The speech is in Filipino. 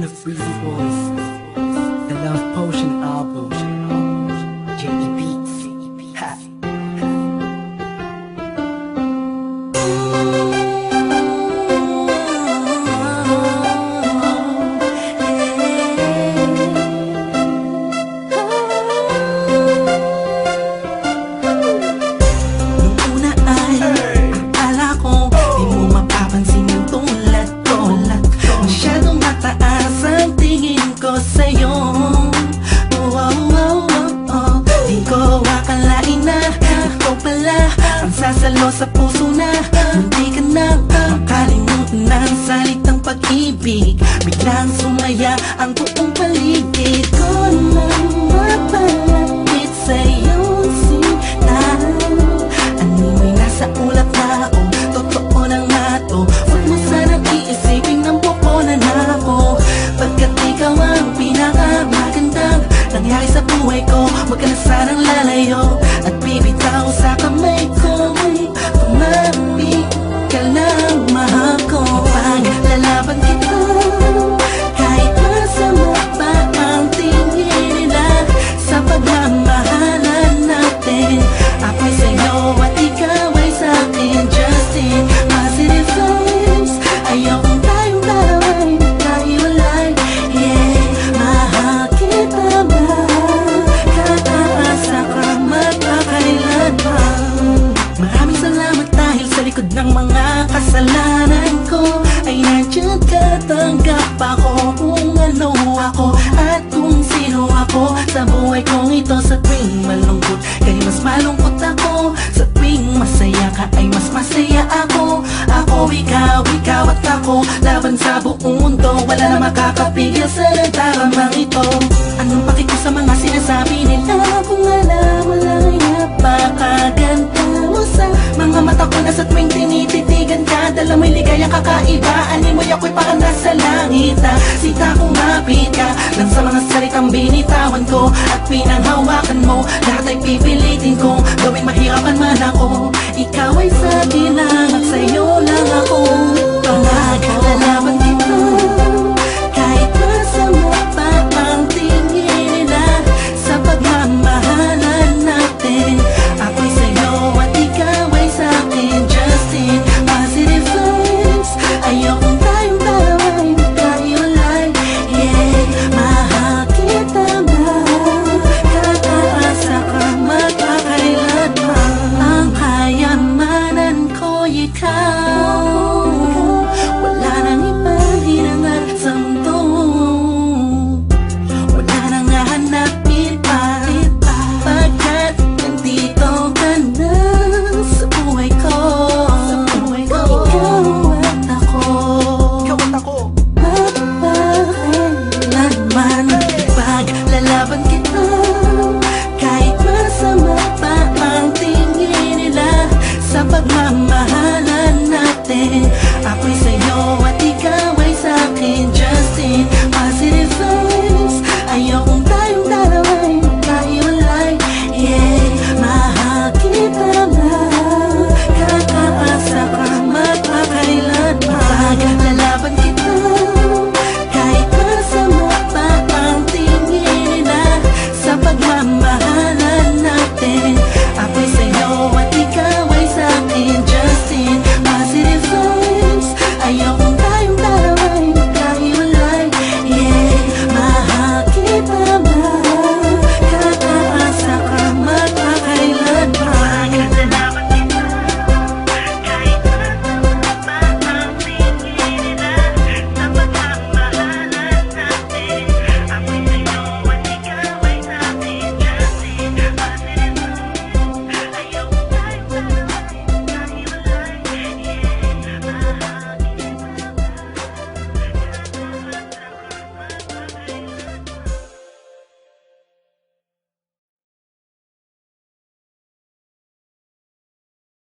the Breezy Boys, the Love Potion album, J.E. Beats. Ha. Nung una ay akala ko di mo mapapansin yung tulad ko. Masyadong mataas ang tingin ko sa'yo. Di ko akalain na ikaw pala ang sasalo sa puso na munti ka nang makalimutan ng salitang pag-ibig. Biglang sumaya ang buong paligid ko nang mapalapit sa'yo sinta. Animoy nasa ulap na ako, totoo lang na to. Huwag mo sanang iisipin ng pupunan ako, pagkat ikaw ang pinakamagandang nangyari sa buhay ko. Huwag ka na sanang lalayo at bibitaw sa kamay ko. Kumapit ka lang, mahal ko. Paglalaban kita kahit masama pa ang tingin nila sa pagmamahalan natin. Ako'y sa'yo at ikaw ay sa'kin. Just in positive vibes, ayokong tayong dalawa'y magkahiwalay. Yeah, mahal kita ba? Kataasa ka magpakailanman. Maraming salamat dahil sa likod ng mga kasalanan ko ay nandiyan ka, tanggap ako kung ano ako at kung sino ako sa buhay kong ito. Sa tuwing malungkot kay mas malungkot ako, sa tuwing masaya ka ay mas masaya ako. Ako, ikaw at ako, laban sa buong mundo. Wala na makakapigil sa nagdaramang ito. Anong paki ko sa mga sinasabi nila kung alam mo lang ay napakaganda mo sa mga mata ko na sa tuwing tinititigan ka. Dala mo'y ligayang kakaiba, animoy ako'y parang nasa langit na sita kumapit ka lang sa mga salitang binitawan ko at pinanghawakan mo. Lahat ay pipilitin kong gawin mahirapan man ako. Ikaw ay sa akin lang at sa'yo lang ako. Pangagalaman dito kahit masama pa ang tingin nila sa pagmamahalan natin. Ako'y sa'yo at ikaw ay sa'kin. Just in positive vibes, ayokong tayong dalawa'y magkahiwalay. Yeah, mahal kita ba? Kataasa ka magpakailanman. Ang kayamanan ko'y ikaw, wala nang ibang hinangat sa mundo. Wala nang hahanapin pa, pagkat nandito ka na sa buhay ko. Ikaw at ako, magpakailanman. Paglalaban kita kahit masama pa ang tingin nila sa pagmamahalan natin. Ako'y sa'yo